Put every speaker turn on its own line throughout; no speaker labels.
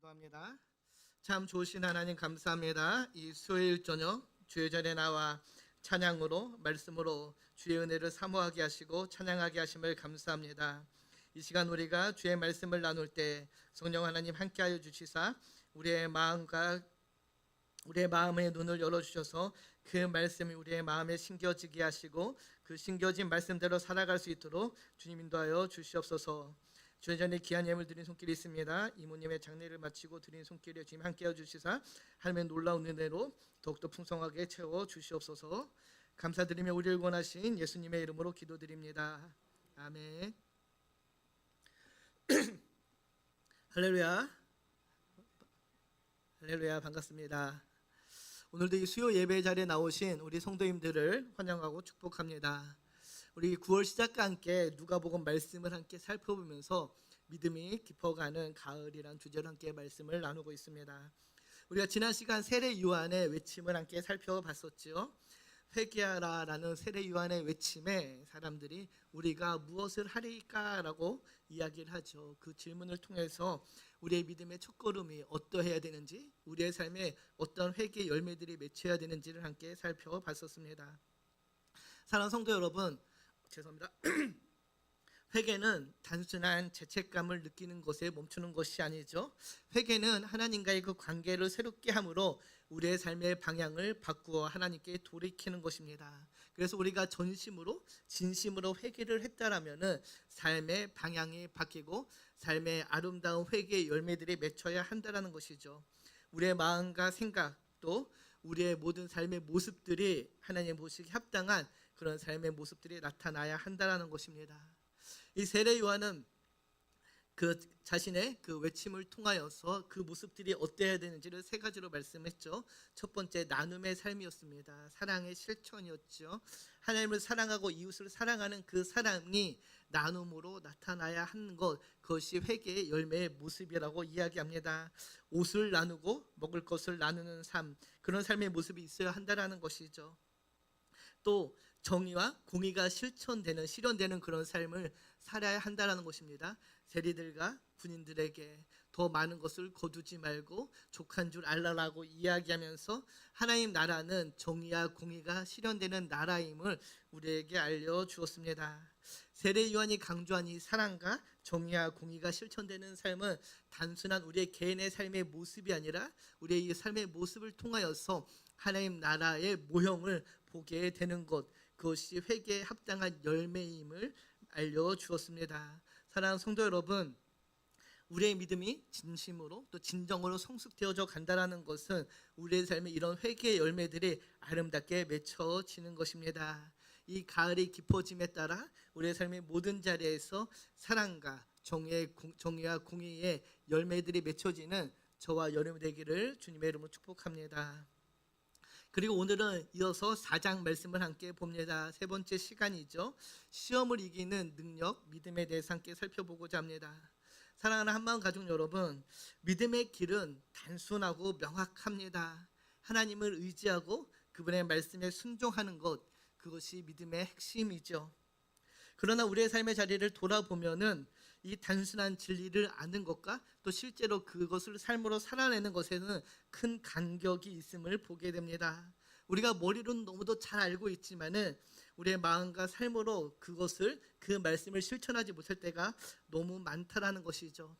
기도합니다. 참 좋으신 하나님 감사합니다. 이 수요일 저녁 주의 전에 나와 찬양으로 말씀으로 주의 은혜를 사모하게 하시고 찬양하게 하심을 감사합니다. 이 시간 우리가 주의 말씀을 나눌 때 성령 하나님 함께하여 주시사 우리의 마음의 눈을 열어주셔서 그 말씀이 우리의 마음에 심겨지게 하시고 그 심겨진 말씀대로 살아갈 수 있도록 주님 인도하여 주시옵소서. 주의 전에 귀한 예물 드린 손길이 있습니다. 이모님의 장례를 마치고 드린 손길에 주님 함께하여 주시사 하나님의 놀라운 은혜로 더욱더 풍성하게 채워 주시옵소서. 감사드리며 우리를 권하신 예수님의 이름으로 기도드립니다. 아멘. 할렐루야. 할렐루야, 반갑습니다. 오늘도 이 수요 예배 자리에 나오신 우리 성도님들을 환영하고 축복합니다. 우리 9월 시작과 함께 누가복음 말씀을 함께 살펴보면서 믿음이 깊어가는 가을이란 주제로 함께 말씀을 나누고 있습니다. 우리가 지난 시간 세례 요한의 외침을 함께 살펴봤었죠. 회개하라라는 세례 요한의 외침에 사람들이 우리가 무엇을 하리까라고 이야기를 하죠. 그 질문을 통해서 우리의 믿음의 첫걸음이 어떠해야 되는지, 우리의 삶에 어떤 회개 열매들이 맺혀야 되는지를 함께 살펴봤었습니다. 사랑하는 성도 여러분, 죄송합니다. 회개는 단순한 죄책감을 느끼는 것에 멈추는 것이 아니죠. 회개는 하나님과의 그 관계를 새롭게 함으로 우리의 삶의 방향을 바꾸어 하나님께 돌이키는 것입니다. 그래서 우리가 전심으로 진심으로 회개를 했다라면은 삶의 방향이 바뀌고 삶의 아름다운 회개의 열매들이 맺혀야 한다라는 것이죠. 우리의 마음과 생각 또 우리의 모든 삶의 모습들이 하나님의 모시기 합당한 그런 삶의 모습들이 나타나야 한다라는 것입니다. 이 세례 요한은 그 자신의 그 외침을 통하여서 그 모습들이 어때야 되는지를 세 가지로 말씀했죠. 첫 번째, 나눔의 삶이었습니다. 사랑의 실천이었죠. 하나님을 사랑하고 이웃을 사랑하는 그 사랑이 나눔으로 나타나야 하는 것, 그것이 회개의 열매의 모습이라고 이야기합니다. 옷을 나누고 먹을 것을 나누는 삶, 그런 삶의 모습이 있어야 한다라는 것이죠. 또 정의와 공의가 실현되는 그런 삶을 살아야 한다는 것입니다. 세리들과 군인들에게 더 많은 것을 거두지 말고 족한 줄 알라라고 이야기하면서 하나님 나라는 정의와 공의가 실현되는 나라임을 우리에게 알려주었습니다. 세례 요한이 강조한 이 사랑과 정의와 공의가 실천되는 삶은 단순한 우리의 개인의 삶의 모습이 아니라 우리의 이 삶의 모습을 통하여서 하나님 나라의 모형을 보게 되는 것, 그것이 회개에 합당한 열매임을 알려주었습니다. 사랑하는 성도 여러분, 우리의 믿음이 진심으로 또 진정으로 성숙되어져 간다는 것은 우리의 삶에 이런 회개의 열매들이 아름답게 맺혀지는 것입니다. 이 가을이 깊어짐에 따라 우리의 삶의 모든 자리에서 사랑과 정의와 공의의 열매들이 맺혀지는 저와 여러분 되기를 주님의 이름으로 축복합니다. 그리고 오늘은 이어서 4장 말씀을 함께 봅니다. 세 번째 시간이죠. 시험을 이기는 능력, 믿음에 대해서 함께 살펴보고자 합니다. 사랑하는 한마음 가족 여러분, 믿음의 길은 단순하고 명확합니다. 하나님을 의지하고 그분의 말씀에 순종하는 것, 그것이 믿음의 핵심이죠. 그러나 우리의 삶의 자리를 돌아보면은 이 단순한 진리를 아는 것과 또 실제로 그것을 삶으로 살아내는 것에는 큰 간격이 있음을 보게 됩니다. 우리가 머리로는 너무도 잘 알고 있지만은 우리의 마음과 삶으로 그 말씀을 실천하지 못할 때가 너무 많다라는 것이죠.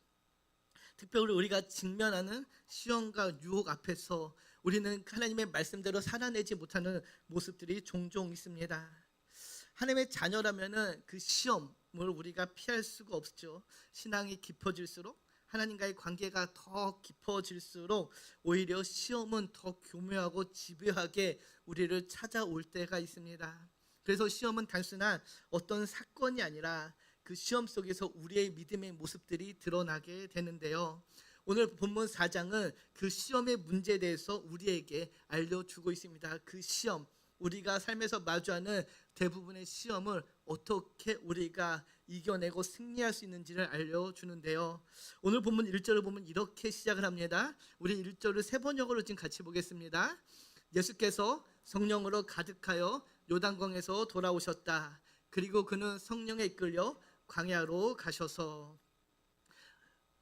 특별히 우리가 직면하는 시험과 유혹 앞에서 우리는 하나님의 말씀대로 살아내지 못하는 모습들이 종종 있습니다. 하나님의 자녀라면은 그 시험을 우리가 피할 수가 없죠. 신앙이 깊어질수록 하나님과의 관계가 더 깊어질수록 오히려 시험은 더 교묘하고 집요하게 우리를 찾아올 때가 있습니다. 그래서 시험은 단순한 어떤 사건이 아니라 그 시험 속에서 우리의 믿음의 모습들이 드러나게 되는데요. 오늘 본문 4장은 그 시험의 문제에 대해서 우리에게 알려주고 있습니다. 그 시험, 우리가 삶에서 마주하는 대부분의 시험을 어떻게 우리가 이겨내고 승리할 수 있는지를 알려주는데요. 오늘 본문 1절을 보면 이렇게 시작을 합니다. 우리 1절을 세 번역으로 지금 같이 보겠습니다. 예수께서 성령으로 가득하여 요단강에서 돌아오셨다. 그리고 그는 성령에 이끌려 광야로 가셔서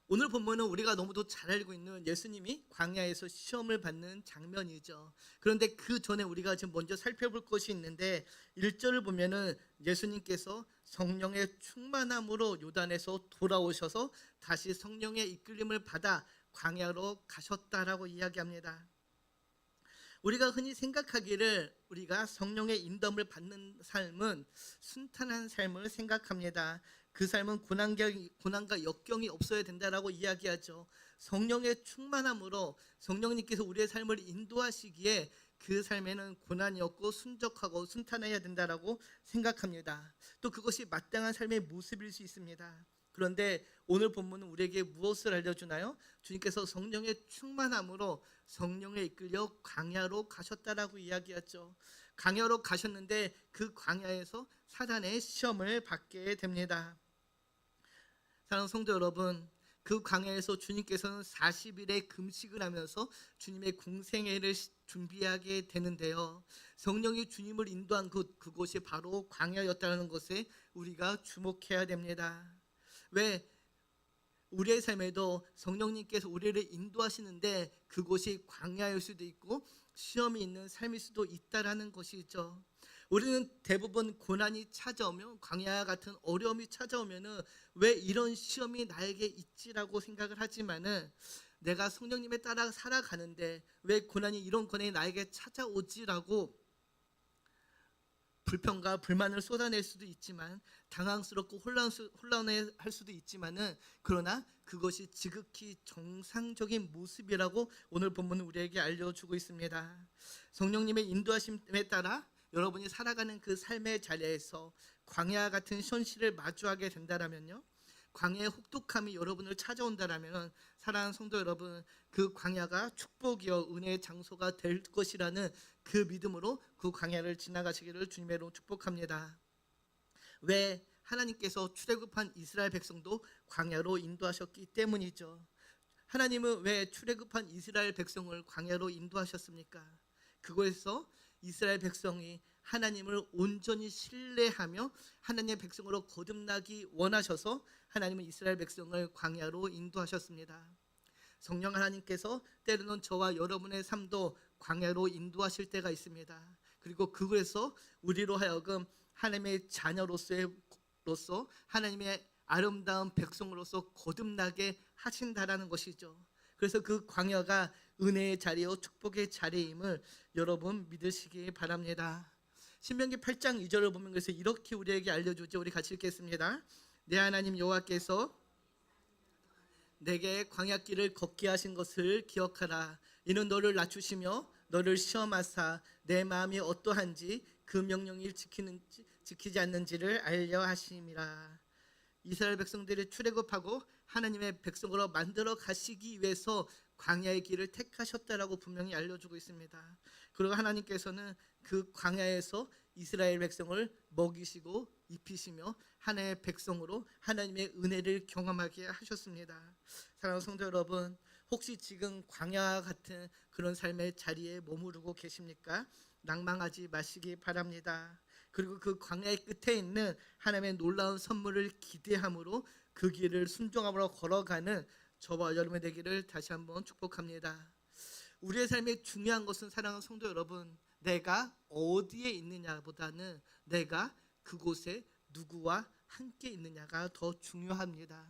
오늘 본문은 우리가 너무도 잘 알고 있는 예수님이 광야에서 시험을 받는 장면이죠. 그런데 그 전에 우리가 지금 먼저 살펴볼 것이 있는데 1절을 보면은 예수님께서 성령의 충만함으로 요단에서 돌아오셔서 다시 성령의 이끌림을 받아 광야로 가셨다라고 이야기합니다. 우리가 흔히 생각하기를 우리가 성령의 인도함을 받는 삶은 순탄한 삶을 생각합니다. 그 삶은 고난과 역경이 없어야 된다라고 이야기하죠. 성령의 충만함으로 성령님께서 우리의 삶을 인도하시기에 그 삶에는 고난이 없고 순적하고 순탄해야 된다라고 생각합니다. 또 그것이 마땅한 삶의 모습일 수 있습니다. 그런데 오늘 본문은 우리에게 무엇을 알려주나요? 주님께서 성령의 충만함으로 성령에 이끌려 광야로 가셨다라고 이야기했죠. 광야로 가셨는데 그 광야에서 사단의 시험을 받게 됩니다. 사랑하는 성도 여러분, 그 광야에서 주님께서는 40일의 금식을 하면서 주님의 공생애를 준비하게 되는데요. 성령이 주님을 인도한 그곳이 바로 광야였다는 것에 우리가 주목해야 됩니다. 왜? 우리의 삶에도 성령님께서 우리를 인도하시는데 그곳이 광야일 수도 있고 시험이 있는 삶일 수도 있다라는 것이죠. 우리는 대부분 고난이 찾아오면, 광야 같은 어려움이 찾아오면은 왜 이런 시험이 나에게 있지라고 생각을 하지만은, 내가 성령님에 따라 살아가는데 왜 이런 고난이 나에게 찾아오지라고 불평과 불만을 쏟아낼 수도 있지만, 당황스럽고 혼란할 수도 있지만은, 그러나 그것이 지극히 정상적인 모습이라고 오늘 본문은 우리에게 알려주고 있습니다. 성령님의 인도하심에 따라 여러분이 살아가는 그 삶의 자리에서 광야 같은 현실을 마주하게 된다면요, 광야의 혹독함이 여러분을 찾아온다면, 사랑하는 성도 여러분, 그 광야가 축복이요 은혜의 장소가 될 것이라는 그 믿음으로 그 광야를 지나가시기를 주님의 이름으로 축복합니다. 왜? 하나님께서 출애굽한 이스라엘 백성도 광야로 인도하셨기 때문이죠. 하나님은 왜 출애굽한 이스라엘 백성을 광야로 인도하셨습니까? 그곳에서 이스라엘 백성이 하나님을 온전히 신뢰하며 하나님의 백성으로 거듭나기 원하셔서 하나님은 이스라엘 백성을 광야로 인도하셨습니다. 성령 하나님께서 때로는 저와 여러분의 삶도 광야로 인도하실 때가 있습니다. 그리고 그곳에서 우리로 하여금 하나님의 자녀로서 하나님의 아름다운 백성으로서 거듭나게 하신다라는 것이죠. 그래서 그 광야가 은혜의 자리요 축복의 자리임을 여러분 믿으시기 바랍니다. 신명기 8장 2절을 보면 그래서 이렇게 우리에게 알려주죠. 우리 같이 읽겠습니다. 내 하나님 여호와께서 내게 광야길을 걷게 하신 것을 기억하라. 이는 너를 낮추시며 너를 시험하사 내 마음이 어떠한지 그 명령을 지키지 않는지를 알려 하심이라. 이스라엘 백성들이 출애굽하고 하나님의 백성으로 만들어 가시기 위해서 광야의 길을 택하셨다라고 분명히 알려주고 있습니다. 그리고 하나님께서는 그 광야에서 이스라엘 백성을 먹이시고 입히시며 하나님의 백성으로 하나님의 은혜를 경험하게 하셨습니다. 사랑하는 성도 여러분, 혹시 지금 광야 같은 그런 삶의 자리에 머무르고 계십니까? 낭망하지 마시기 바랍니다. 그리고 그 광야의 끝에 있는 하나님의 놀라운 선물을 기대함으로 그 길을 순종함으로 걸어가는 저와 여러분의 되기를 다시 한번 축복합니다. 우리의 삶에 중요한 것은, 사랑하는 성도 여러분, 내가 어디에 있느냐보다는 내가 그곳에 누구와 함께 있느냐가 더 중요합니다.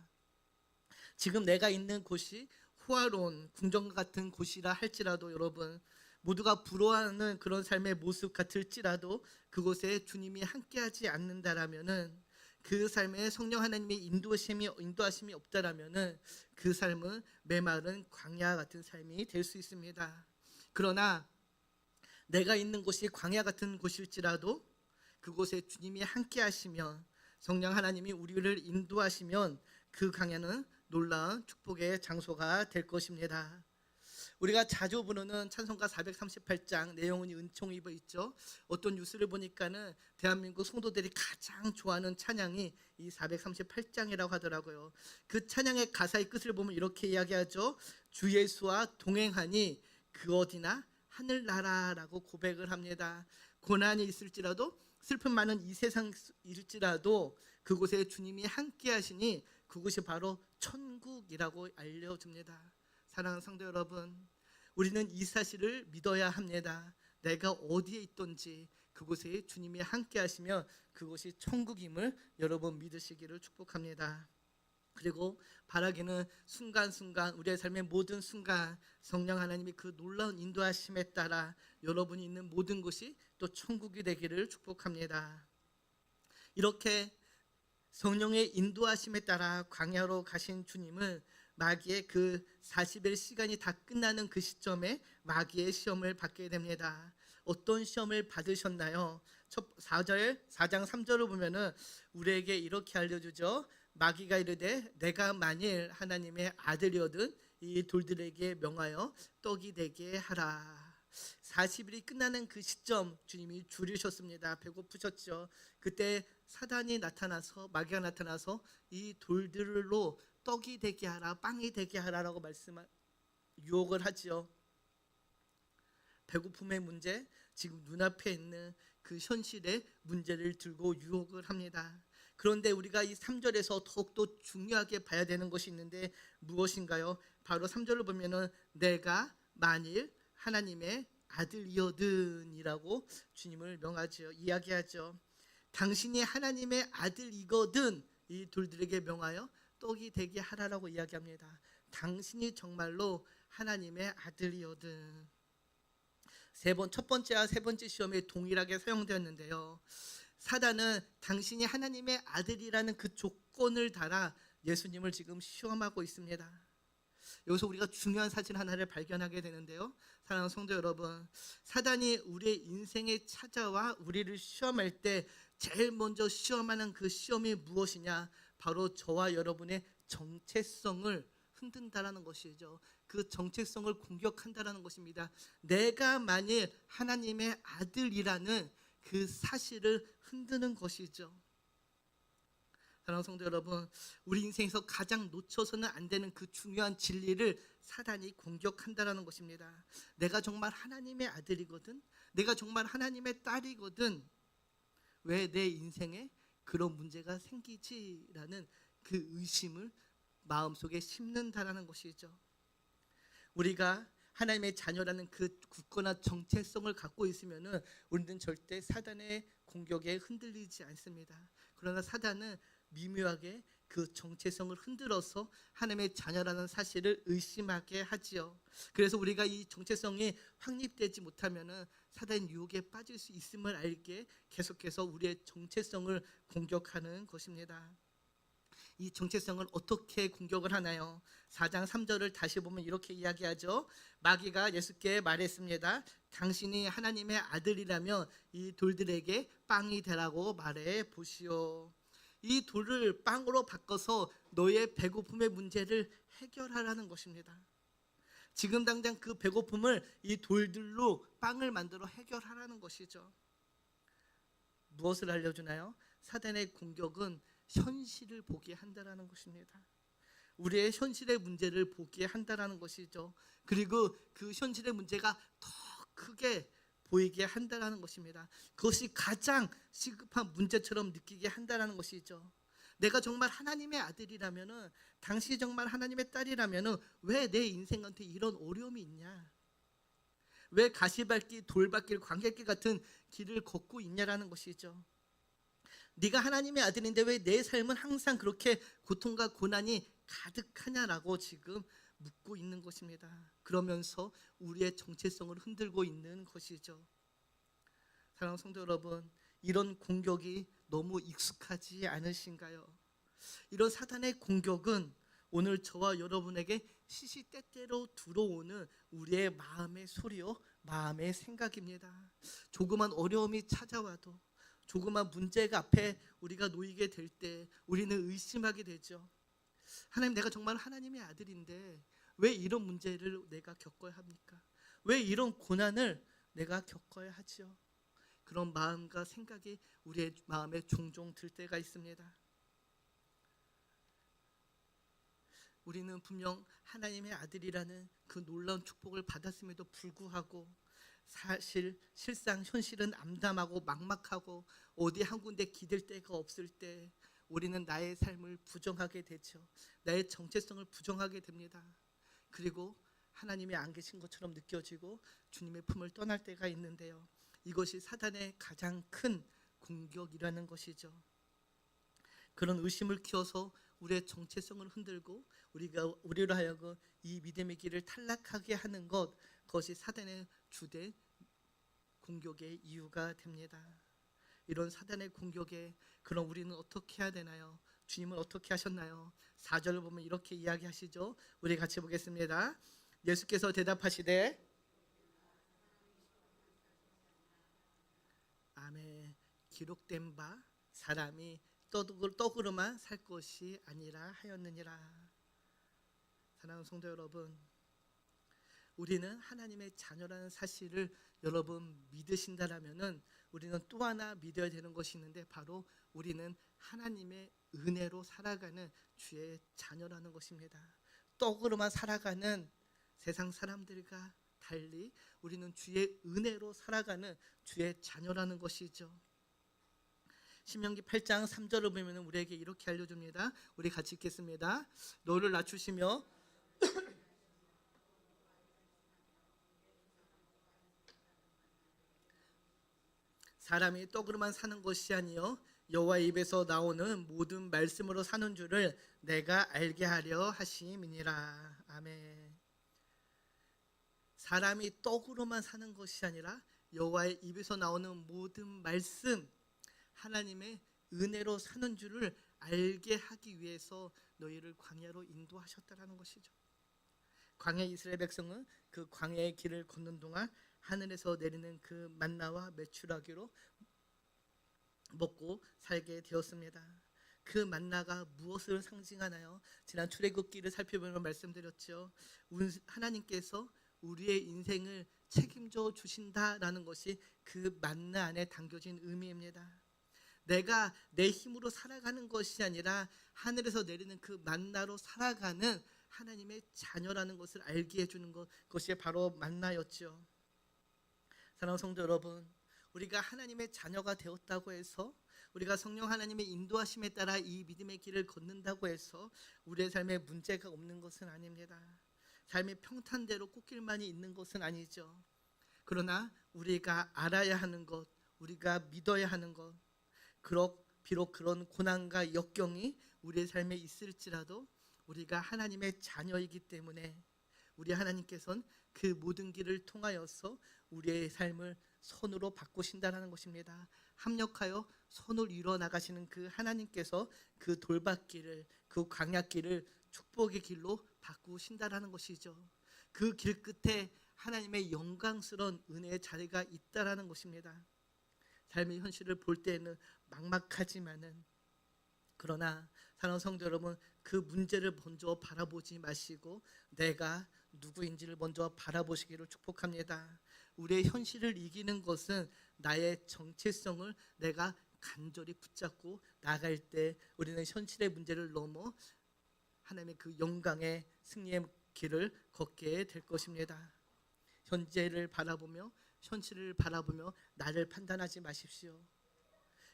지금 내가 있는 곳이 호화로운 궁전 같은 곳이라 할지라도 여러분, 모두가 부러워하는 그런 삶의 모습 같을지라도 그곳에 주님이 함께하지 않는다라면은, 그 삶에 성령 하나님의 인도하심이 없다라면은 그 삶은 메마른 광야 같은 삶이 될 수 있습니다. 그러나 내가 있는 곳이 광야 같은 곳일지라도 그곳에 주님이 함께하시면, 성령 하나님이 우리를 인도하시면 그 광야는 놀라운 축복의 장소가 될 것입니다. 우리가 자주 부르는 찬송가 438장 내용은 은총이 입어 있죠. 어떤 뉴스를 보니까는 대한민국 성도들이 가장 좋아하는 찬양이 이 438장이라고 하더라고요. 그 찬양의 가사의 끝을 보면 이렇게 이야기하죠. 주 예수와 동행하니 그 어디나 하늘나라라고 고백을 합니다. 고난이 있을지라도 슬픔 많은 이 세상일지라도 그곳에 주님이 함께 하시니 그곳이 바로 천국이라고 알려줍니다. 사랑하는 성도 여러분, 우리는 이 사실을 믿어야 합니다. 내가 어디에 있든지 그곳에 주님이 함께 하시며 그곳이 천국임을 여러분 믿으시기를 축복합니다. 그리고 바라기는 순간순간 우리의 삶의 모든 순간 성령 하나님이 그 놀라운 인도하심에 따라 여러분이 있는 모든 곳이 또 천국이 되기를 축복합니다. 이렇게 성령의 인도하심에 따라 광야로 가신 주님은 마귀의 그 40일 시간이 다 끝나는 그 시점에 마귀의 시험을 받게 됩니다. 어떤 시험을 받으셨나요? 4장 3절을 보면은 우리에게 이렇게 알려주죠. 마귀가 이르되 내가 만일 하나님의 아들이거든 이 돌들에게 명하여 떡이 되게 하라. 40일이 끝나는 그 시점 주님이 줄이셨습니다. 배고프셨죠. 그때 사단이 나타나서 마귀가 나타나서 이 돌들로 떡이 되게 하라, 빵이 되게 하라라고 유혹을 하지요. 배고픔의 문제, 지금 눈앞에 있는 그 현실의 문제를 들고 유혹을 합니다. 그런데 우리가 이 3절에서 더욱더 중요하게 봐야 되는 것이 있는데 무엇인가요? 바로 3절을 보면은 내가 만일 하나님의 아들이거든이라고 주님을 명하죠. 이야기하죠. 당신이 하나님의 아들이거든 이 돌들에게 명하여 떡이 되게 하라라고 이야기합니다. 당신이 정말로 하나님의 아들이거든. 첫 번째와 세 번째 시험에 동일하게 사용되었는데요. 사단은 당신이 하나님의 아들이라는 그 조건을 달아 예수님을 지금 시험하고 있습니다. 여기서 우리가 중요한 사실 하나를 발견하게 되는데요. 사랑하는 성도 여러분, 사단이 우리의 인생에 찾아와 우리를 시험할 때 제일 먼저 시험하는 그 시험이 무엇이냐? 바로 저와 여러분의 정체성을 흔든다라는 것이죠. 그 정체성을 공격한다라는 것입니다. 내가 만일 하나님의 아들이라는 그 사실을 흔드는 것이죠. 사랑하는 성도 여러분, 우리 인생에서 가장 놓쳐서는 안 되는 그 중요한 진리를 사단이 공격한다라는 것입니다. 내가 정말 하나님의 아들이거든, 내가 정말 하나님의 딸이거든, 왜 내 인생에 그런 문제가 생기지라는 그 의심을 마음속에 심는다라는 것이죠. 우리가 하나님의 자녀라는 그 굳건한 정체성을 갖고 있으면은 우리는 절대 사단의 공격에 흔들리지 않습니다. 그러나 사단은 미묘하게 그 정체성을 흔들어서 하나님의 자녀라는 사실을 의심하게 하지요. 그래서 우리가 이 정체성이 확립되지 못하면은 사단의 유혹에 빠질 수 있음을 알게 계속해서 우리의 정체성을 공격하는 것입니다. 이 정체성을 어떻게 공격을 하나요? 4장 3절을 다시 보면 이렇게 이야기하죠. 마귀가 예수께 말했습니다. 당신이 하나님의 아들이라면 이 돌들에게 빵이 되라고 말해 보시오. 이 돌을 빵으로 바꿔서 너의 배고픔의 문제를 해결하라는 것입니다. 지금 당장 그 배고픔을 이 돌들로 빵을 만들어 해결하라는 것이죠. 무엇을 알려주나요? 사단의 공격은 현실을 보게 한다라는 것입니다. 우리의 현실의 문제를 보게 한다라는 것이죠. 그리고 그 현실의 문제가 더 크게 보이게 한다라는 것입니다. 그것이 가장 시급한 문제처럼 느끼게 한다라는 것이죠. 내가 정말 하나님의 아들이라면은, 당신이 정말 하나님의 딸이라면은 왜 내 인생한테 이런 어려움이 있냐? 왜 가시밭길, 돌밭길, 광야길 같은 길을 걷고 있냐라는 것이죠. 네가 하나님의 아들인데 왜 내 삶은 항상 그렇게 고통과 고난이 가득하냐라고 지금 묻고 있는 것입니다. 그러면서 우리의 정체성을 흔들고 있는 것이죠. 사랑하는 성도 여러분, 이런 공격이 너무 익숙하지 않으신가요? 이런 사단의 공격은 오늘 저와 여러분에게 시시때때로 들어오는 우리의 마음의 소리요, 마음의 생각입니다. 조그만 어려움이 찾아와도, 조그만 문제가 앞에 우리가 놓이게 될 때 우리는 의심하게 되죠. 하나님, 내가 정말 하나님의 아들인데 왜 이런 문제를 내가 겪어야 합니까? 왜 이런 고난을 내가 겪어야 하지요? 그런 마음과 생각이 우리의 마음에 종종 들 때가 있습니다. 우리는 분명 하나님의 아들이라는 그 놀라운 축복을 받았음에도 불구하고 실상 현실은 암담하고 막막하고 어디 한 군데 기댈 데가 없을 때 우리는 나의 삶을 부정하게 되죠. 나의 정체성을 부정하게 됩니다. 그리고 하나님이 안 계신 것처럼 느껴지고 주님의 품을 떠날 때가 있는데요. 이것이 사단의 가장 큰 공격이라는 것이죠. 그런 의심을 키워서 우리의 정체성을 흔들고 우리로 하여금 이 믿음의 길을 탈락하게 하는 그것이 사단의 주된 공격의 이유가 됩니다. 이런 사단의 공격에 그럼 우리는 어떻게 해야 되나요? 주님은 어떻게 하셨나요? 4절을 보면 이렇게 이야기하시죠. 우리 같이 보겠습니다. 예수께서 대답하시되 아멘. 기록된 바 사람이 떡으로만 살 것이 아니라 하였느니라. 사랑하는 성도 여러분, 우리는 하나님의 자녀라는 사실을 여러분 믿으신다라면은 우리는 또 하나 믿어야 되는 것이 있는데 바로 우리는 하나님의 은혜로 살아가는 주의 자녀라는 것입니다. 떡으로만 살아가는 세상 사람들과 달리 우리는 주의 은혜로 살아가는 주의 자녀라는 것이죠. 신명기 8장 3절을 보면 우리에게 이렇게 알려줍니다. 우리 같이 읽겠습니다. 너를 낮추시며 사람이 떡으로만 사는 것이 아니요 여호와의 입에서 나오는 모든 말씀으로 사는 줄을 내가 알게 하려 하심이니라. 아멘. 사람이 떡으로만 사는 것이 아니라 여호와의 입에서 나오는 모든 말씀, 하나님의 은혜로 사는 줄을 알게 하기 위해서 너희를 광야로 인도하셨다라는 것이죠. 광야 이스라엘 백성은 그 광야의 길을 걷는 동안 하늘에서 내리는 그 만나와 메추라기로 먹고 살게 되었습니다. 그 만나가 무엇을 상징하나요? 지난 출애굽기를 살펴보면 말씀드렸죠. 하나님께서 우리의 인생을 책임져 주신다라는 것이 그 만나 안에 담겨진 의미입니다. 내가 내 힘으로 살아가는 것이 아니라 하늘에서 내리는 그 만나로 살아가는 하나님의 자녀라는 것을 알게 해주는 그것이 바로 만나였죠. 사랑하는 성도 여러분, 우리가 하나님의 자녀가 되었다고 해서 우리가 성령 하나님의 인도하심에 따라 이 믿음의 길을 걷는다고 해서 우리의 삶에 문제가 없는 것은 아닙니다. 삶의 평탄대로 꽃길만이 있는 것은 아니죠. 그러나 우리가 알아야 하는 것, 우리가 믿어야 하는 것, 비록 그런 고난과 역경이 우리의 삶에 있을지라도 우리가 하나님의 자녀이기 때문에 우리 하나님께서는 그 모든 길을 통하여서 우리의 삶을 선으로 바꾸신다는 것입니다. 합력하여 선을 이루어 나가시는 그 하나님께서 그 돌밭길을, 그 광야길을 축복의 길로 바꾸신다는 것이죠. 그 길 끝에 하나님의 영광스러운 은혜의 자리가 있다라는 것입니다. 삶의 현실을 볼 때에는 막막하지만은 그러나 사랑하는 성도 여러분, 그 문제를 먼저 바라보지 마시고 내가 누구인지를 먼저 바라보시기를 축복합니다. 우리의 현실을 이기는 것은 나의 정체성을 내가 간절히 붙잡고 나갈 때 우리는 현실의 문제를 넘어 하나님의 그 영광의 승리의 길을 걷게 될 것입니다. 현재를 바라보며 현실을 바라보며 나를 판단하지 마십시오.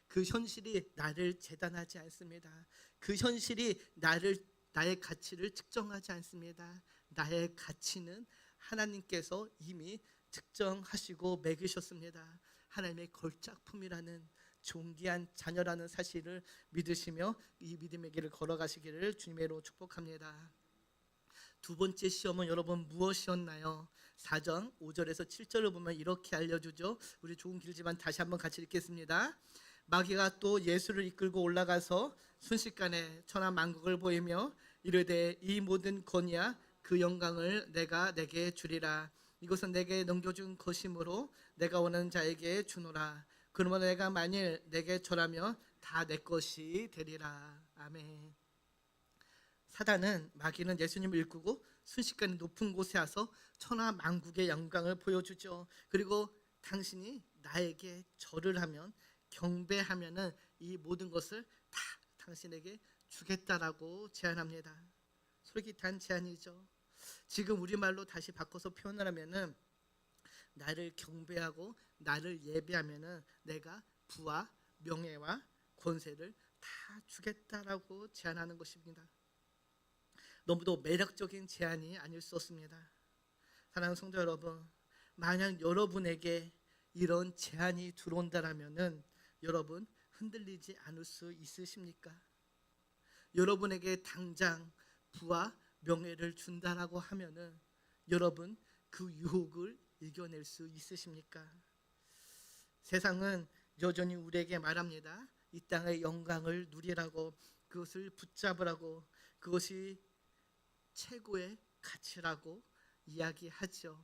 그 현실이 나를 재단하지 않습니다. 그 현실이 나의 가치를 측정하지 않습니다. 나의 가치는 하나님께서 이미 측정하시고 매기셨습니다. 하나님의 걸작품이라는 존귀한 자녀라는 사실을 믿으시며 이 믿음의 길을 걸어가시기를 주님의 이름으로 축복합니다. 두 번째 시험은 여러분 무엇이었나요? 4장 5절에서 7절을 보면 이렇게 알려주죠. 우리 조금 길지만 다시 한번 같이 읽겠습니다. 마귀가 또 예수를 이끌고 올라가서 순식간에 천하 만국을 보이며 이르되 이 모든 권위와 그 영광을 내가 내게 주리라. 이것은 내게 넘겨준 것이므로 내가 원하는 자에게 주노라. 그러므로 내가 만일 내게 절하면 다 내 것이 되리라. 아멘. 사단은 마귀는 예수님을 일구고 순식간에 높은 곳에 와서 천하 만국의 영광을 보여주죠. 그리고 당신이 나에게 절을 하면 경배하면은 이 모든 것을 다 당신에게 주겠다라고 제안합니다. 솔깃한 제안이죠. 지금 우리말로 다시 바꿔서 표현을 하면은 나를 경배하고 나를 예배하면은 내가 부와 명예와 권세를 다 주겠다라고 제안하는 것입니다. 너무도 매력적인 제안이 아닐 수 없습니다. 사랑하는 성도 여러분, 만약 여러분에게 이런 제안이 들어온다라면은 여러분 흔들리지 않을 수 있으십니까? 여러분에게 당장 부와 명예를 준다라고 하면은 여러분 그 유혹을 이겨낼 수 있으십니까? 세상은 여전히 우리에게 말합니다. 이 땅의 영광을 누리라고, 그것을 붙잡으라고, 그것이 최고의 가치라고 이야기하죠.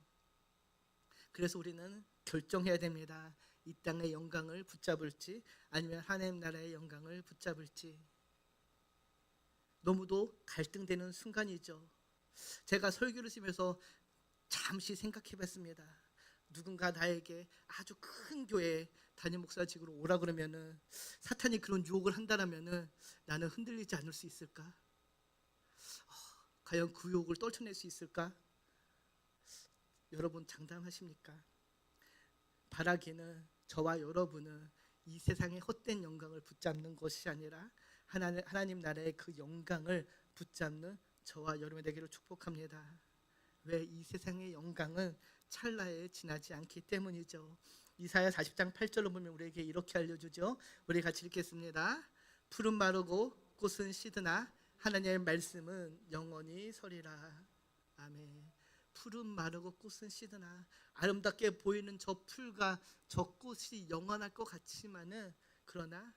그래서 우리는 결정해야 됩니다. 이 땅의 영광을 붙잡을지 아니면 하나님 나라의 영광을 붙잡을지. 너무도 갈등되는 순간이죠. 제가 설교를 쓰면서 잠시 생각해 봤습니다. 누군가 나에게 아주 큰 교회 담임 목사직으로 오라 그러면은, 사탄이 그런 유혹을 한다라면은 나는 흔들리지 않을 수 있을까? 과연 그 유혹을 떨쳐낼 수 있을까? 여러분 장담하십니까? 바라기는 저와 여러분은 이 세상의 헛된 영광을 붙잡는 것이 아니라 하나님 나라의 그 영광을 붙잡는 저와 여러분이 되기를 축복합니다. 왜? 이 세상의 영광은 찰나에 지나지 않기 때문이죠. 이사야 40장 8절로 보면 우리에게 이렇게 알려주죠. 우리 같이 읽겠습니다. 푸른 마르고 꽃은 시드나 하나님의 말씀은 영원히 서리라. 아멘. 푸른 마르고 꽃은 시드나, 아름답게 보이는 저 풀과 저 꽃이 영원할 것 같지만은 그러나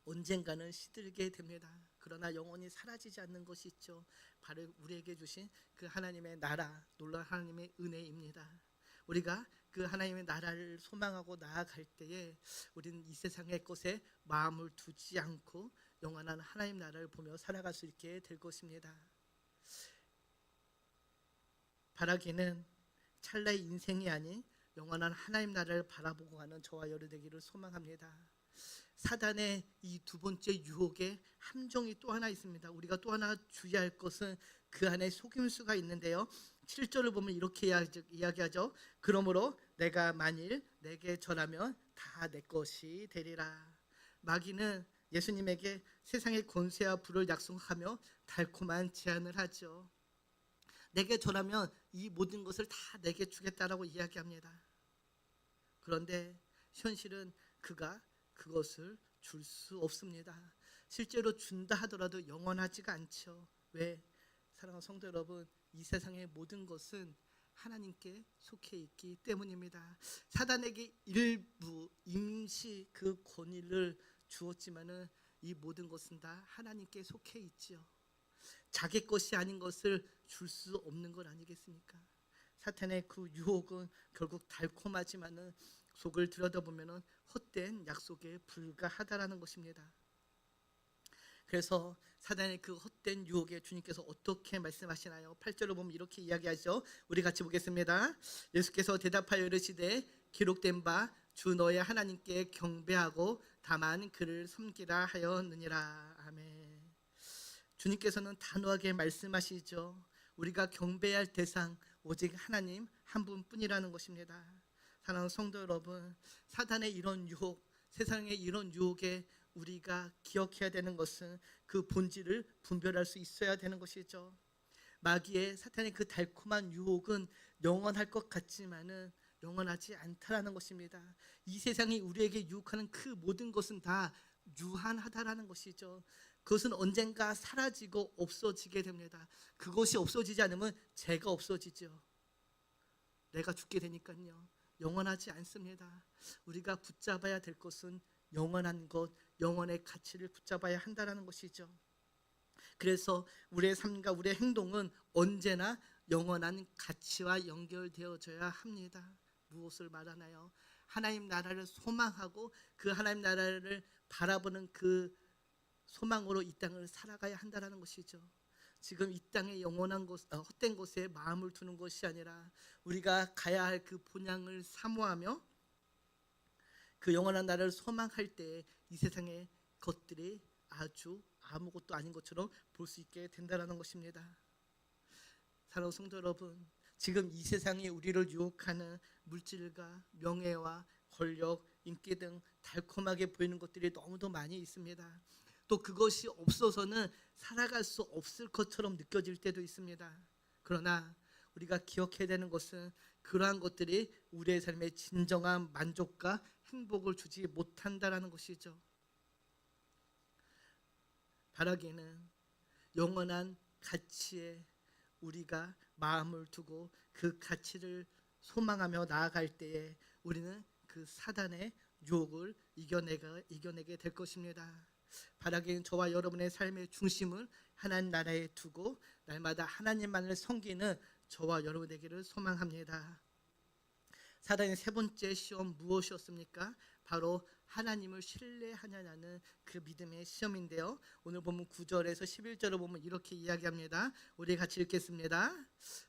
언젠가는 시들게 됩니다. 그러나 영원히 사라지지 않는 것이 있죠. 바로 우리에게 주신 그 하나님의 나라, 놀라운 하나님의 은혜입니다. 우리가 그 하나님의 나라를 소망하고 나아갈 때에 우리는 이 세상의 것에 마음을 두지 않고 영원한 하나님 나라를 보며 살아갈 수 있게 될 것입니다. 바라기는 찰나의 인생이 아닌 영원한 하나님 나라를 바라보고 가는 저와 여러분 되기를 소망합니다. 사단의 이 두 번째 유혹의 함정이 또 하나 있습니다. 우리가 또 하나 주의할 것은 그 안에 속임수가 있는데요. 7절을 보면 이렇게 이야기하죠. 그러므로 내가 만일 내게 절하면 다 내 것이 되리라. 마귀는 예수님에게 세상의 권세와 부를 약속하며 달콤한 제안을 하죠. 내게 절하면 이 모든 것을 다 내게 주겠다라고 이야기합니다. 그런데 현실은 그가 그것을 줄 수 없습니다. 실제로 준다 하더라도 영원하지가 않죠. 왜? 사랑하는 성도 여러분, 이 세상의 모든 것은 하나님께 속해 있기 때문입니다. 사단에게 일부 임시 그 권위를 주었지만은 이 모든 것은 다 하나님께 속해 있지요. 자기 것이 아닌 것을 줄 수 없는 것 아니겠습니까? 사탄의 그 유혹은 결국 달콤하지만은 속을 들여다보면은 헛된 약속에 불과하다라는 것입니다. 그래서 사단의 그 헛된 유혹에 주님께서 어떻게 말씀하시나요? 8절을 보면 이렇게 이야기하죠. 우리 같이 보겠습니다. 예수께서 대답하여 이르시되 기록된 바 주 너의 하나님께 경배하고 다만 그를 섬기라 하였느니라. 아멘. 주님께서는 단호하게 말씀하시죠. 우리가 경배할 대상 오직 하나님 한 분뿐이라는 것입니다. 사랑하는 성도 여러분, 사단의 이런 유혹, 세상의 이런 유혹에 우리가 기억해야 되는 것은 그 본질을 분별할 수 있어야 되는 것이죠. 마귀의 사탄의 그 달콤한 유혹은 영원할 것 같지만은 영원하지 않다라는 것입니다. 이 세상이 우리에게 유혹하는 그 모든 것은 다 유한하다라는 것이죠. 그것은 언젠가 사라지고 없어지게 됩니다. 그것이 없어지지 않으면 제가 없어지죠. 내가 죽게 되니까요. 영원하지 않습니다. 우리가 붙잡아야 될 것은 영원한 것, 영원의 가치를 붙잡아야 한다는 것이죠. 그래서 우리의 삶과 우리의 행동은 언제나 영원한 가치와 연결되어져야 합니다. 무엇을 말하나요? 하나님 나라를 소망하고 그 하나님 나라를 바라보는 그 소망으로 이 땅을 살아가야 한다는 것이죠. 지금 이 땅의 영원한 곳, 헛된 곳에 마음을 두는 것이 아니라 우리가 가야 할 그 본향을 사모하며 그 영원한 나라를 소망할 때 이 세상의 것들이 아주 아무것도 아닌 것처럼 볼 수 있게 된다는 것입니다. 사랑하는 성도 여러분, 지금 이 세상이 우리를 유혹하는 물질과 명예와 권력, 인기 등 달콤하게 보이는 것들이 너무도 많이 있습니다. 또 그것이 없어서는 살아갈 수 없을 것처럼 느껴질 때도 있습니다. 그러나 우리가 기억해야 되는 것은 그러한 것들이 우리의 삶에 진정한 만족과 행복을 주지 못한다라는 것이죠. 바라기는 영원한 가치에 우리가 마음을 두고 그 가치를 소망하며 나아갈 때에 우리는 그 사단의 유혹을 이겨내게 될 것입니다. 바라기는 저와 여러분의 삶의 중심을 하나님 나라에 두고 날마다 하나님만을 섬기는 저와 여러분 되기를 소망합니다. 사단의 세 번째 시험 무엇이었습니까? 바로 하나님을 신뢰하냐는 그 믿음의 시험인데요. 오늘 보면 9절에서 11절을 보면 이렇게 이야기합니다. 우리 같이 읽겠습니다.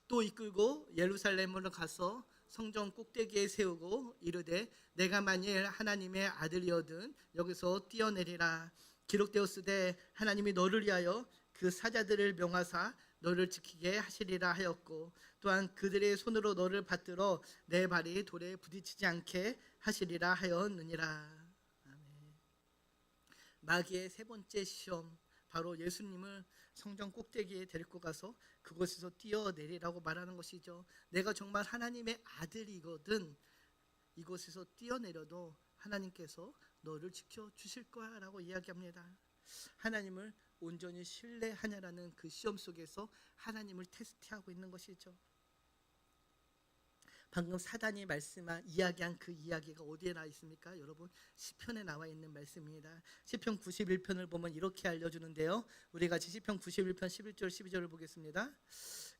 또 이끌고 예루살렘으로 가서 성전 꼭대기에 세우고 이르되 내가 만일 하나님의 아들이거든 여기서 뛰어내리라. 기록되었으되 하나님이 너를 위하여 그 사자들을 명하사 너를 지키게 하시리라 하였고 또한 그들의 손으로 너를 받들어 내 발이 돌에 부딪히지 않게 하시리라 하였느니라. 아멘. 마귀의 세 번째 시험, 바로 예수님을 성전 꼭대기에 데리고 가서 그곳에서 뛰어내리라고 말하는 것이죠. 내가 정말 하나님의 아들이거든 이곳에서 뛰어내려도 하나님께서 너를 지켜주실 거야 라고 이야기합니다. 하나님을 온전히 신뢰하냐라는 그 시험 속에서 하나님을 테스트하고 있는 것이죠. 방금 사단이 이야기한 그 이야기가 어디에 나와 있습니까? 여러분 시편에 나와 있는 말씀입니다. 시편 91편을 보면 이렇게 알려주는데요. 우리 같이 시편 91편 11절 12절을 보겠습니다.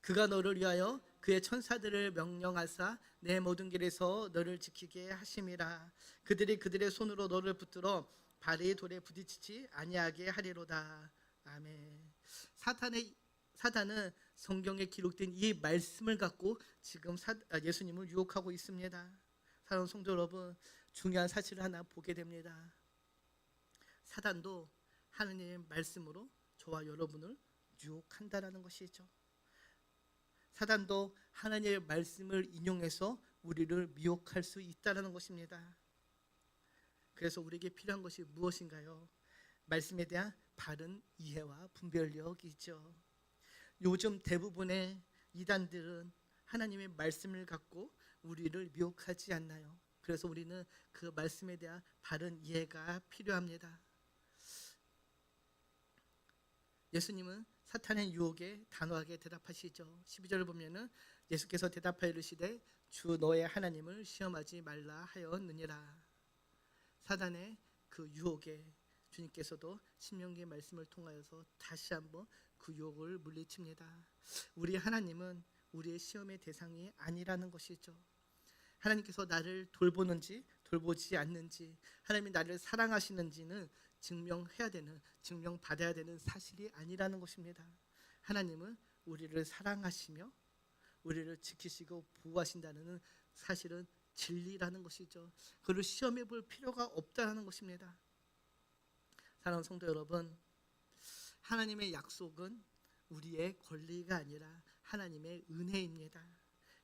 그가 너를 위하여 그의 천사들을 명령하사 내 모든 길에서 너를 지키게 하심이라. 그들이 그들의 손으로 너를 붙들어 발이 돌에 부딪히지 아니하게 하리로다. 아멘. 사단은 성경에 기록된 이 말씀을 갖고 지금 예수님을 유혹하고 있습니다. 사랑하는 성도 여러분, 중요한 사실을 하나 보게 됩니다. 사단도 하나님의 말씀으로 저와 여러분을 유혹한다라는 것이죠. 사단도 하나님의 말씀을 인용해서 우리를 미혹할 수 있다라는 것입니다. 그래서 우리에게 필요한 것이 무엇인가요? 말씀에 대한 바른 이해와 분별력이죠. 요즘 대부분의 이단들은 하나님의 말씀을 갖고 우리를 미혹하지 않나요? 그래서 우리는 그 말씀에 대한 바른 이해가 필요합니다. 예수님은 사탄의 유혹에 단호하게 대답하시죠. 12절을 보면은 예수께서 대답하여 이르시되 주 너의 하나님을 시험하지 말라 하였느니라. 사단의 그 유혹에 주님께서도 신명기의 말씀을 통하여서 다시 한번 그 유혹을 물리칩니다. 우리 하나님은 우리의 시험의 대상이 아니라는 것이죠. 하나님께서 나를 돌보는지 돌보지 않는지, 하나님이 나를 사랑하시는지는 증명받아야 되는 사실이 아니라는 것입니다. 하나님은 우리를 사랑하시며 우리를 지키시고 보호하신다는 사실은 진리라는 것이죠. 그를 시험해 볼 필요가 없다는 것입니다. 사랑하는 성도 여러분, 하나님의 약속은 우리의 권리가 아니라 하나님의 은혜입니다.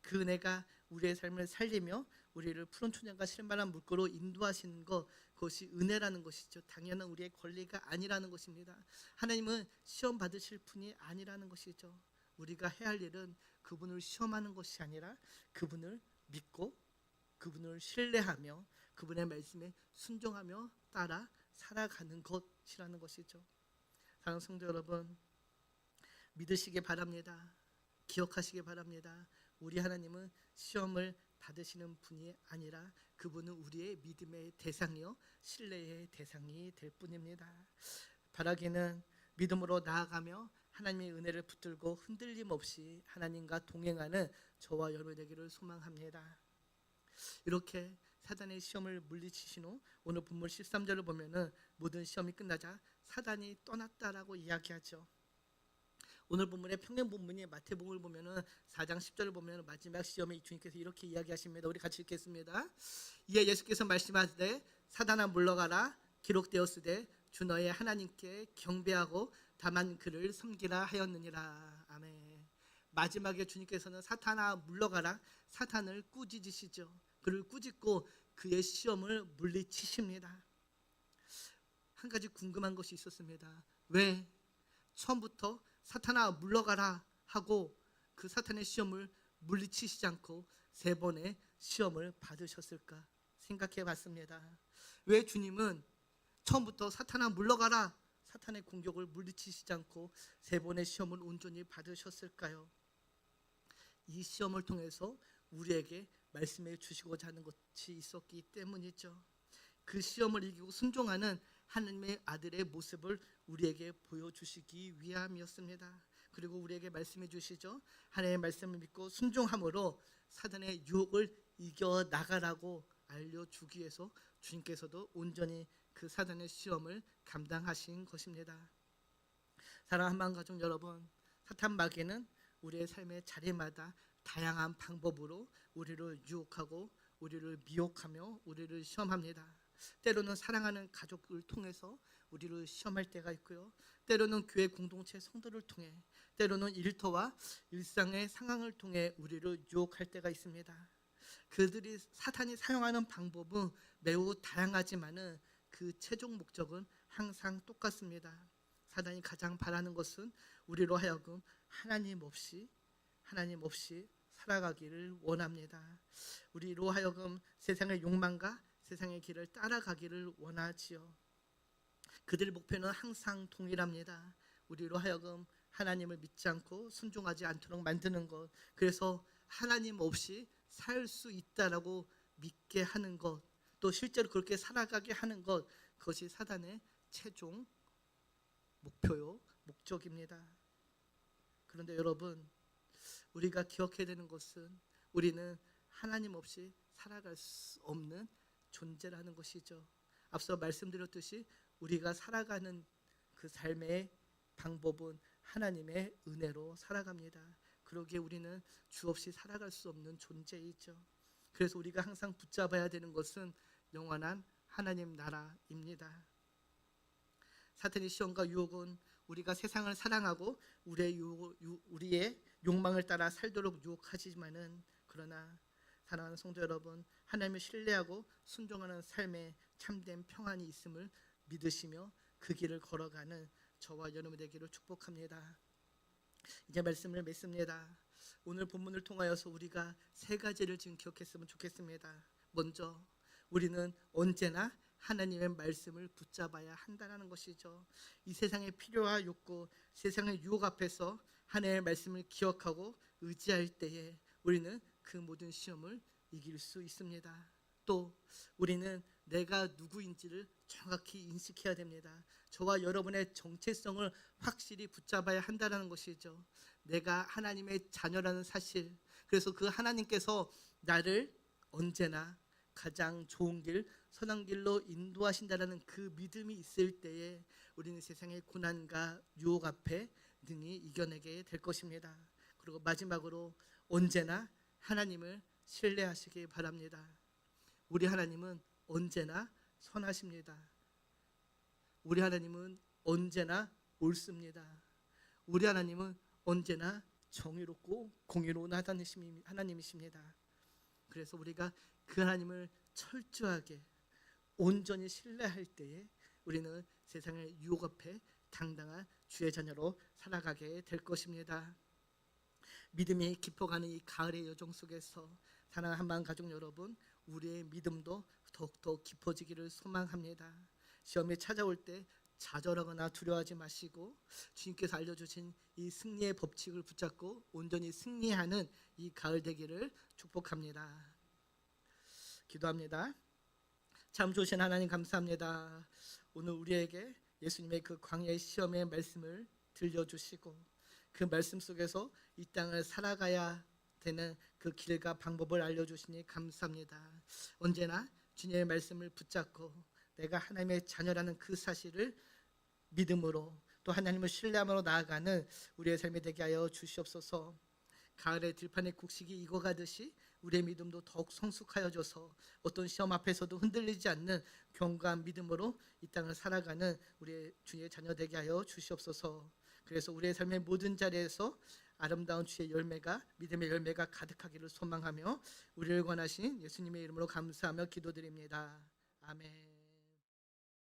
그 은혜가 우리의 삶을 살리며 우리를 푸른 초장과 실만한 물가로 인도하시는 것, 그것이 은혜라는 것이죠. 당연한 우리의 권리가 아니라는 것입니다. 하나님은 시험 받으실 분이 아니라는 것이죠. 우리가 해야 할 일은 그분을 시험하는 것이 아니라 그분을 믿고 그분을 신뢰하며 그분의 말씀에 순종하며 따라 살아가는 것이라는 것이죠. 사랑하는 성도 여러분, 믿으시기 바랍니다. 기억하시기 바랍니다. 우리 하나님은 시험을 받으시는 분이 아니라 그분은 우리의 믿음의 대상이요 신뢰의 대상이 될 뿐입니다. 바라기는 믿음으로 나아가며 하나님의 은혜를 붙들고 흔들림 없이 하나님과 동행하는 저와 여러분 되기를 소망합니다. 이렇게 사단의 시험을 물리치신 후 오늘 본문 13절을 보면은 모든 시험이 끝나자 사단이 떠났다라고 이야기하죠. 오늘 본문의 평행 본문이 마태복음을 보면은 4장 10절을 보면 마지막 시험에 주님께서 이렇게 이야기하십니다. 우리 같이 읽겠습니다. 이에 예수께서 말씀하시되 사단아 물러가라. 기록되었으되 주 너의 하나님께 경배하고 다만 그를 섬기라 하였느니라. 아멘. 마지막에 주님께서는 사탄아 물러가라, 사탄을 꾸짖으시죠. 그를 꾸짖고 그의 시험을 물리치십니다. 한 가지 궁금한 것이 있었습니다. 왜 처음부터 사탄아 물러가라 하고 그 사탄의 시험을 물리치시지 않고 3번의 시험을 받으셨을까 생각해 봤습니다. 왜 주님은 처음부터 사탄아 물러가라, 사탄의 공격을 물리치시지 않고 3번의 시험을 온전히 받으셨을까요? 이 시험을 통해서 우리에게 말씀해 주시고자 하는 것이 있었기 때문이죠. 그 시험을 이기고 순종하는 하나님의 아들의 모습을 우리에게 보여주시기 위함이었습니다. 그리고 우리에게 말씀해 주시죠. 하나님의 말씀을 믿고 순종함으로 사단의 유혹을 이겨나가라고 알려주기 위해서 주님께서도 온전히 그 사단의 시험을 감당하신 것입니다. 사랑하는 한방가족 여러분, 사탄 마귀는 우리의 삶의 자리마다 다양한 방법으로 우리를 유혹하고 우리를 미혹하며 우리를 시험합니다. 때로는 사랑하는 가족을 통해서 우리를 시험할 때가 있고요. 때로는 교회 공동체 성도를 통해, 때로는 일터와 일상의 상황을 통해 우리를 유혹할 때가 있습니다. 그들이 사탄이 사용하는 방법은 매우 다양하지만은 그 최종 목적은 항상 똑같습니다. 사단이 가장 바라는 것은 우리로 하여금 하나님 없이 살아가기를 원합니다. 우리로 하여금 세상의 욕망과 세상의 길을 따라가기를 원하지요. 그들의 목표는 항상 동일합니다. 우리로 하여금 하나님을 믿지 않고 순종하지 않도록 만드는 것, 그래서 하나님 없이 살 수 있다라고 믿게 하는 것, 또 실제로 그렇게 살아가게 하는 것, 그것이 사단의 최종 목표요, 목적입니다. 그런데 여러분, 우리가 기억해야 되는 것은 우리는 하나님 없이 살아갈 수 없는 존재라는 것이죠. 앞서 말씀드렸듯이 우리가 살아가는 그 삶의 방법은 하나님의 은혜로 살아갑니다. 그러기에 우리는 주 없이 살아갈 수 없는 존재이죠. 그래서 우리가 항상 붙잡아야 되는 것은 영원한 하나님 나라입니다. 사탄의 시험과 유혹은 우리가 세상을 사랑하고 우리의 욕망을 따라 살도록 유혹하지만은, 그러나 사랑하는 성도 여러분, 하나님을 신뢰하고 순종하는 삶에 참된 평안이 있음을 믿으시며 그 길을 걸어가는 저와 여러분 되기를 축복합니다. 이제 말씀을 맺습니다. 오늘 본문을 통하여서 우리가 3가지를 지금 기억했으면 좋겠습니다. 먼저, 우리는 언제나 하나님의 말씀을 붙잡아야 한다는 것이죠. 이 세상의 필요와 욕구, 세상의 유혹 앞에서 하나님의 말씀을 기억하고 의지할 때에 우리는 그 모든 시험을 이길 수 있습니다. 또 우리는 내가 누구인지를 정확히 인식해야 됩니다. 저와 여러분의 정체성을 확실히 붙잡아야 한다는 것이죠. 내가 하나님의 자녀라는 사실, 그래서 그 하나님께서 나를 언제나 가장 좋은 길, 선한 길로 인도하신다는 그 믿음이 있을 때에 우리는 세상의 고난과 유혹 앞에 능히 이겨내게 될 것입니다. 그리고 마지막으로 언제나 하나님을 신뢰하시기 바랍니다. 우리 하나님은 언제나 선하십니다. 우리 하나님은 언제나 옳습니다. 우리 하나님은 언제나 정의롭고 공의로운 하나님이십니다. 그래서 우리가 그 하나님을 철저하게 온전히 신뢰할 때에 우리는 세상의 유혹 앞에 당당한 주의 자녀로 살아가게 될 것입니다. 믿음이 깊어가는 이 가을의 여정 속에서 사랑하는 한방 가족 여러분, 우리의 믿음도 더욱더 깊어지기를 소망합니다. 시험이 찾아올 때 좌절하거나 두려워하지 마시고 주님께서 알려주신 이 승리의 법칙을 붙잡고 온전히 승리하는 이 가을 되기를 축복합니다. 기도합니다. 참 좋으신 하나님 감사합니다. 오늘 우리에게 예수님의 그 광야의 시험의 말씀을 들려주시고 그 말씀 속에서 이 땅을 살아가야 되는 그 길과 방법을 알려주시니 감사합니다. 언제나 주님의 말씀을 붙잡고 내가 하나님의 자녀라는 그 사실을 믿음으로 또 하나님을 신뢰함으로 나아가는 우리의 삶이 되게 하여 주시옵소서. 가을의 들판의 곡식이 익어가듯이 우리의 믿음도 더욱 성숙하여져서 어떤 시험 앞에서도 흔들리지 않는 견고한 믿음으로 이 땅을 살아가는 우리의 주의 자녀 되게 하여 주시옵소서. 그래서 우리의 삶의 모든 자리에서 아름다운 주의 열매가 믿음의 열매가 가득하기를 소망하며 우리를 권하신 예수님의 이름으로 감사하며 기도드립니다. 아멘.